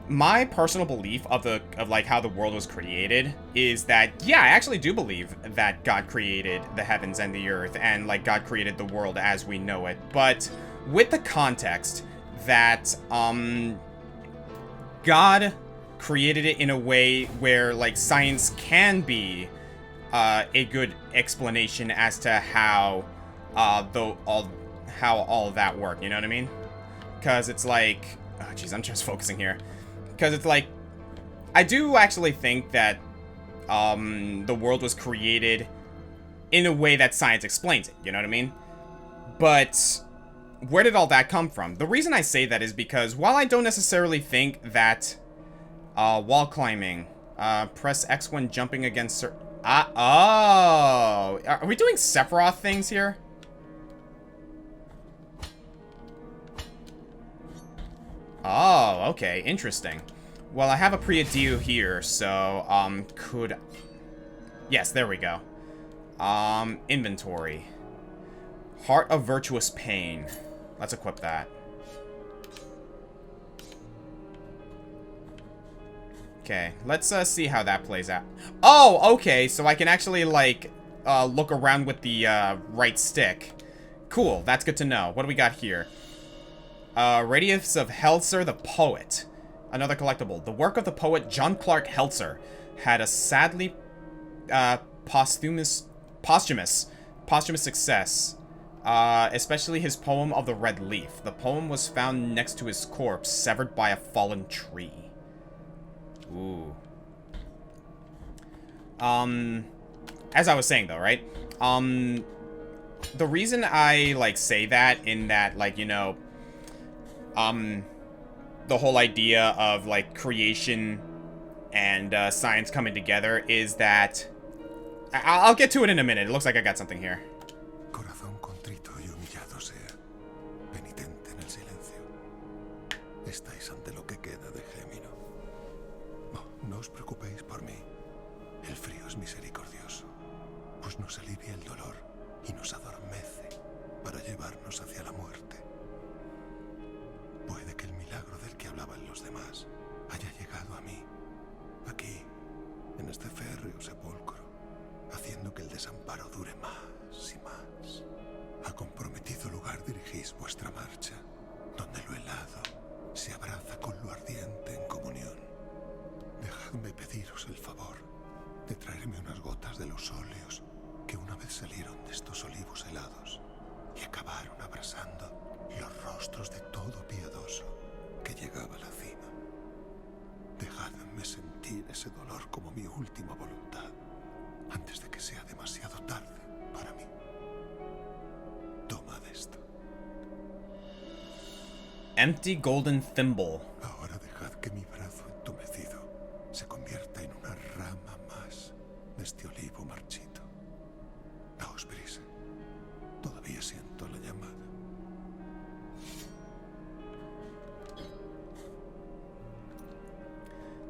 My personal belief of like, how the world was created is that, yeah, I actually do believe that God created the heavens and the earth, and, like, God created the world as we know it, but with the context that, God created it in a way where, like, science can be a good explanation as to how all that work, you know what I mean? Because it's like, oh jeez, I'm just focusing here. Because it's like, I do actually think that the world was created in a way that science explains it, you know what I mean? But where did all that come from? The reason I say that is because while I don't necessarily think that wall climbing, press X when jumping against oh, are we doing Sephiroth things here? Oh, okay, interesting. Well, I have a Priadio here, so, yes, there we go. Inventory. Heart of Virtuous Pain. Let's equip that. Okay, let's, see how that plays out. Oh, okay, so I can actually, like, look around with the, right stick. Cool, that's good to know. What do we got here? Radiance of Helzer the Poet. Another collectible. The work of the poet John Clark Helzer had a sadly posthumous success, especially his poem of the Red Leaf. The poem was found next to his corpse, severed by a fallen tree. Ooh. As I was saying, though, right? The reason I, like, say that in that, like, you know, the whole idea of, like, creation and science coming together is that... I'll get to it in a minute. It looks like I got something here. Corazón contrito y humillado sea, penitente en el silencio. Estáis ante lo que queda de Gémino. Oh, no os preocupéis por mí. El frío es misericordioso, pues nos alivia el dolor y nos adormece para llevarnos hacia la muerte. Puede que el milagro del que hablaban los demás haya llegado a mí, aquí, en este férreo sepulcro, haciendo que el desamparo dure más y más. A comprometido lugar dirigís vuestra marcha, donde lo helado se abraza con lo ardiente en comunión. Dejadme pediros el favor de traerme unas gotas de los óleos que una vez salieron de estos olivos helados y acabaron abrasando los rostros de todo piadoso que llegaba a la cima. Dejadme sentir ese dolor como mi última voluntad, antes de que sea demasiado tarde para mí. Tomad esto. Empty golden thimble. Ahora dejad que mi brazo entumecido se convierta en una rama más de este olivo marchito. Daos prisa. Todavía siento la llamada.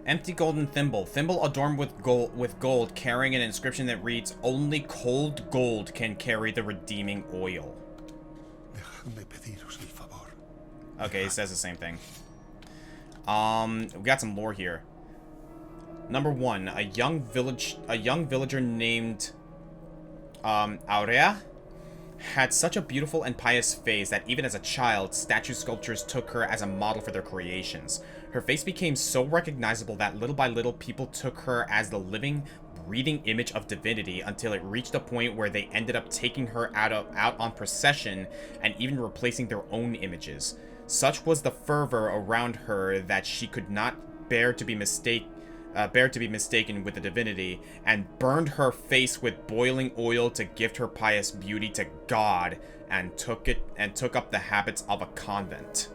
Empty golden thimble. Thimble adorned with gold, carrying an inscription that reads, "Only cold gold can carry the redeeming oil." Dejadme pediros el favor. Okay, it says the same thing. We got some lore here. Number 1, a young villager named Aurea had such a beautiful and pious face that even as a child, statue sculptors took her as a model for their creations. Her face became so recognizable that little by little people took her as the living, breathing image of divinity until it reached a point where they ended up taking her out on procession and even replacing their own images. Such was the fervor around her that she could not bear to be mistaken with the divinity, and burned her face with boiling oil to gift her pious beauty to God, and took up the habits of a convent.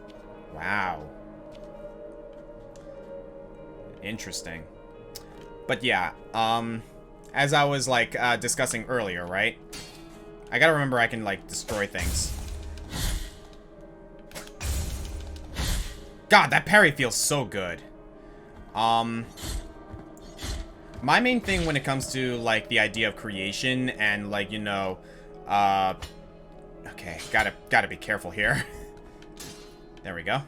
Wow. Interesting. But yeah, as I was like discussing earlier, right? I gotta remember I can like destroy things. God, that parry feels so good. My main thing when it comes to, like, the idea of creation and, like, you know, okay, gotta be careful here. There we go.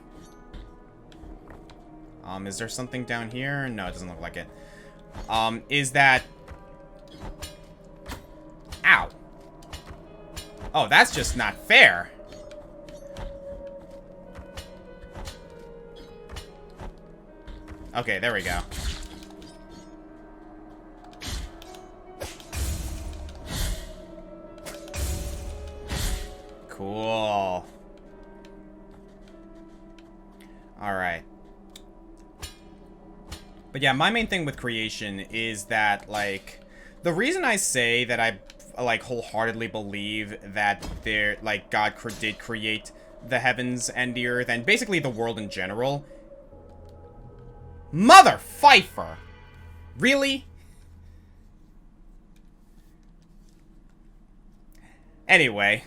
Is there something down here? No, it doesn't look like it. Is that... Ow. Oh, that's just not fair. Okay, there we go. Cool. Alright. But yeah, my main thing with creation is that, like, the reason I say that I, like, wholeheartedly believe that there, like, God did create the heavens and the earth, and basically the world in general. Mother Pfeiffer! Really? Anyway.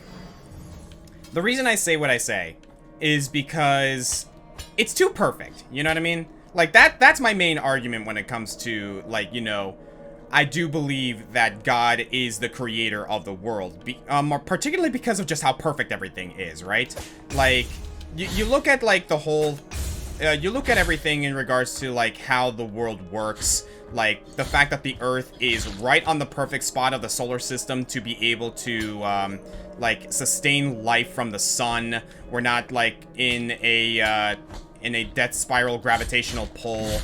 The reason I say what I say is because it's too perfect, you know what I mean? Like, that's my main argument when it comes to, like, you know, I do believe that God is the creator of the world, particularly because of just how perfect everything is, right? Like, you look at, like, the whole, you look at everything in regards to, like, how the world works, like, the fact that the Earth is right on the perfect spot of the solar system to be able to, like, sustain life from the sun. We're not, like, in a death spiral gravitational pull,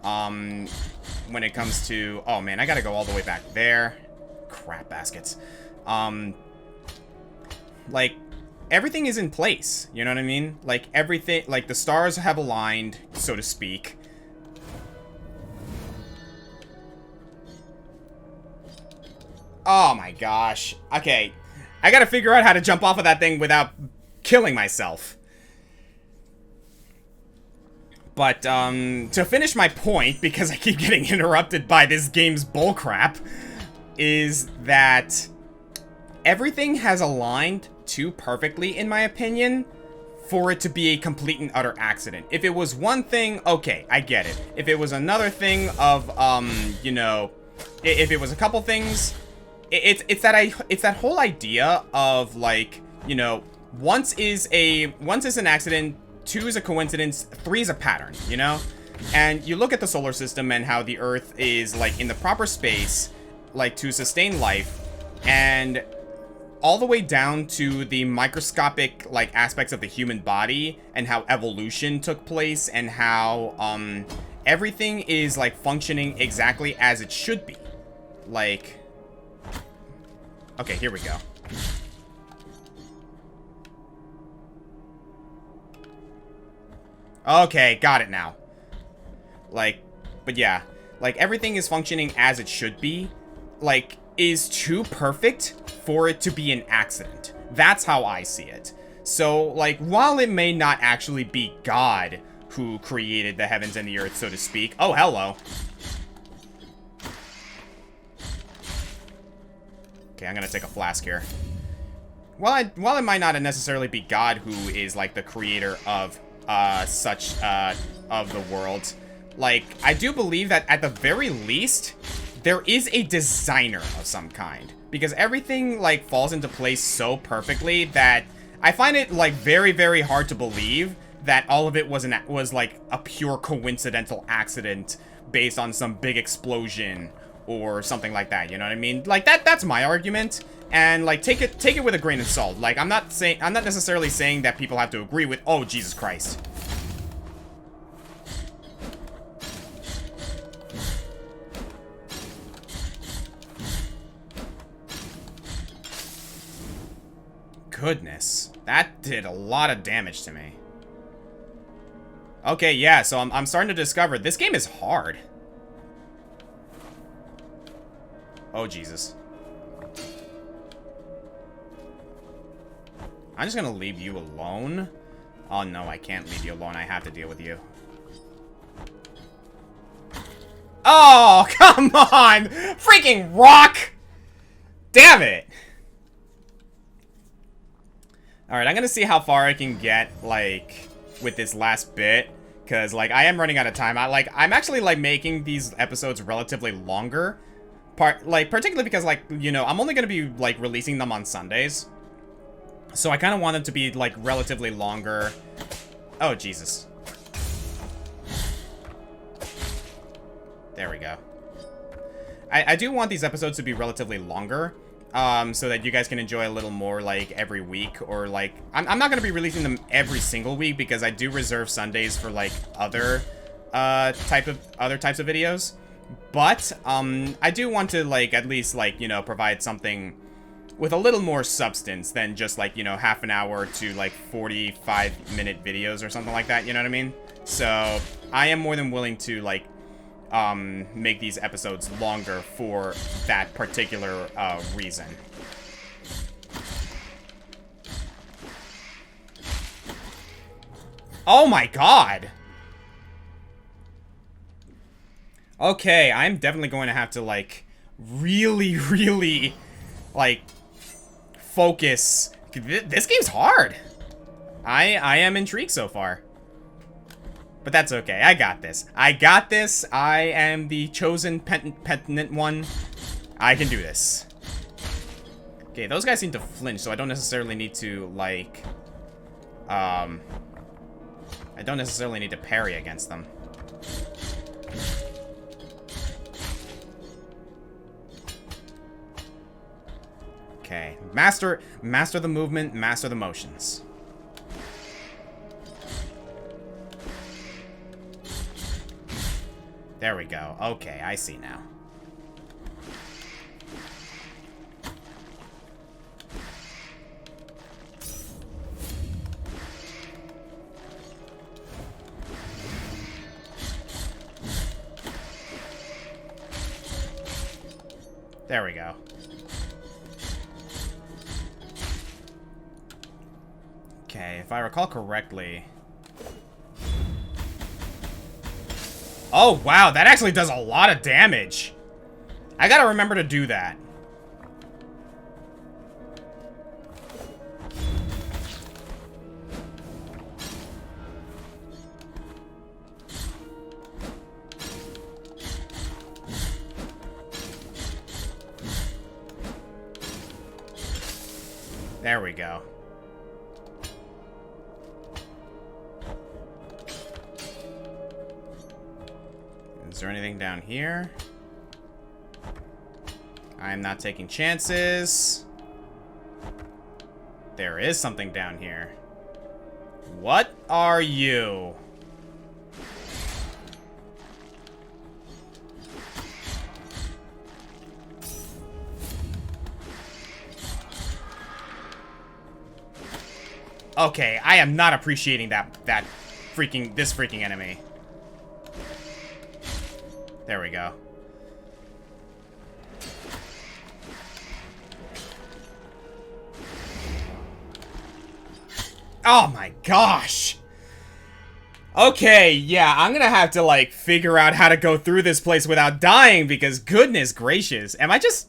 when it comes to... Oh, man, I gotta go all the way back there. Crap baskets. Like, everything is in place, you know what I mean? Like, everything... Like, the stars have aligned, so to speak. Oh, my gosh. Okay. I gotta figure out how to jump off of that thing without killing myself. But, to finish my point, because I keep getting interrupted by this game's bullcrap, is that everything has aligned too perfectly, in my opinion, for it to be a complete and utter accident. If it was one thing, okay, I get it. If it was another thing of, you know, if it was a couple things, it's that whole idea of like, you know, once is an accident, 2 is a coincidence, 3 is a pattern, you know? And you look at the solar system and how the Earth is like in the proper space, like to sustain life, and all the way down to the microscopic like aspects of the human body and how evolution took place and how everything is like functioning exactly as it should be. Like, okay, here we go. Okay, got it now. Like, but yeah, like everything is functioning as it should be. Like, is too perfect for it to be an accident. That's how I see it. So, like, while it may not actually be God who created the heavens and the earth, so to speak. Oh, hello. Okay, I'm gonna take a flask here. While it might not necessarily be God who is, like, the creator of, of the world, like, I do believe that at the very least, there is a designer of some kind. Because everything, like, falls into place so perfectly that I find it, like, very, very hard to believe that all of it was like, a pure coincidental accident based on some big explosion or something like that, you know what I mean? Like, that's my argument. And, like, take it with a grain of salt. Like, I'm not necessarily saying that people have to agree with, oh, Jesus Christ. Goodness, that did a lot of damage to me. Okay, yeah, so I'm starting to discover this game is hard. Oh, Jesus. I'm just gonna leave you alone. Oh, no, I can't leave you alone. I have to deal with you. Oh, come on! Freaking rock! Damn it! Alright, I'm gonna see how far I can get, like, with this last bit. Because, like, I am running out of time. I'm actually, like, making these episodes relatively longer. Particularly because, like, you know, I'm only gonna be, like, releasing them on Sundays. So I kind of want them to be, like, relatively longer. Oh, Jesus. There we go. I do want these episodes to be relatively longer. So that you guys can enjoy a little more, like, every week, or, like, I'm not gonna be releasing them every single week, because I do reserve Sundays for, like, other types of videos, but, I do want to, like, at least, like, you know, provide something with a little more substance than just, like, you know, half an hour to, like, 45-minute videos or something like that, you know what I mean? So, I am more than willing to, like, make these episodes longer for that particular reason. Oh my god! Okay, I'm definitely going to have to, like, really, like, focus. This game's hard. I am intrigued so far. But that's okay. I got this. I got this. I am the chosen penitent one. I can do this. Okay, those guys seem to flinch, so I don't necessarily need to, like... I don't necessarily need to parry against them. Okay. Master the movement, master the motions. There we go. Okay, I see now. There we go. Okay, if I recall correctly... Oh, wow, that actually does a lot of damage. I gotta remember to do that. There we go. Is there anything down here? I am not taking chances. There is something down here. What are you? Okay, I am not appreciating this freaking enemy. There we go. Oh my gosh. Okay, yeah, I'm gonna have to, like, figure out how to go through this place without dying, because goodness gracious. Am I just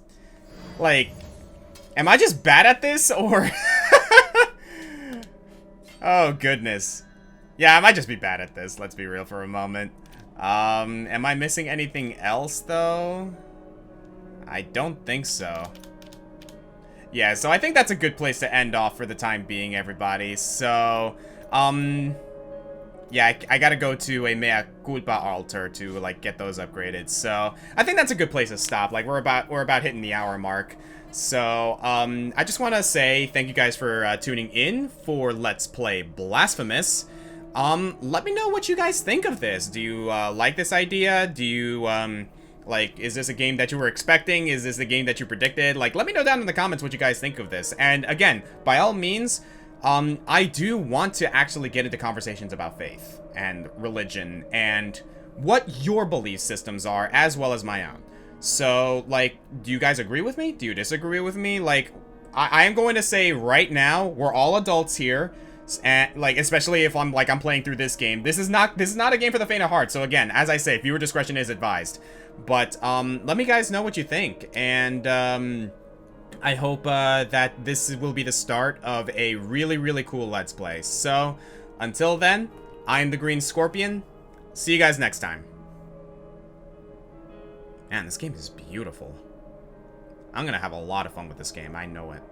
bad at this, or... Oh, goodness. Yeah, I might just be bad at this, let's be real for a moment. Am I missing anything else, though? I don't think so. Yeah, so I think that's a good place to end off for the time being, everybody. So, yeah, I gotta go to a mea culpa altar to, like, get those upgraded. So, I think that's a good place to stop. Like, we're about hitting the hour mark. So, I just want to say thank you guys for tuning in for Let's Play Blasphemous. Let me know what you guys think of this. Do you like this idea? Do you like, is this a game that you were expecting? Is this the game that you predicted? Like, let me know down in the comments what you guys think of this. And again, by all means, I do want to actually get into conversations about faith and religion and what your belief systems are, as well as my own. So, like, do you guys agree with me? Do you disagree with me? Like, I am going to say right now, we're all adults here. And, like, especially if I'm playing through this game. This is not a game for the faint of heart. So again, as I say, viewer discretion is advised. But let me guys know what you think. And I hope that this will be the start of a really, really cool Let's Play. So until then, I'm the Green Scorpion. See you guys next time. Man, this game is beautiful. I'm gonna have a lot of fun with this game. I know it.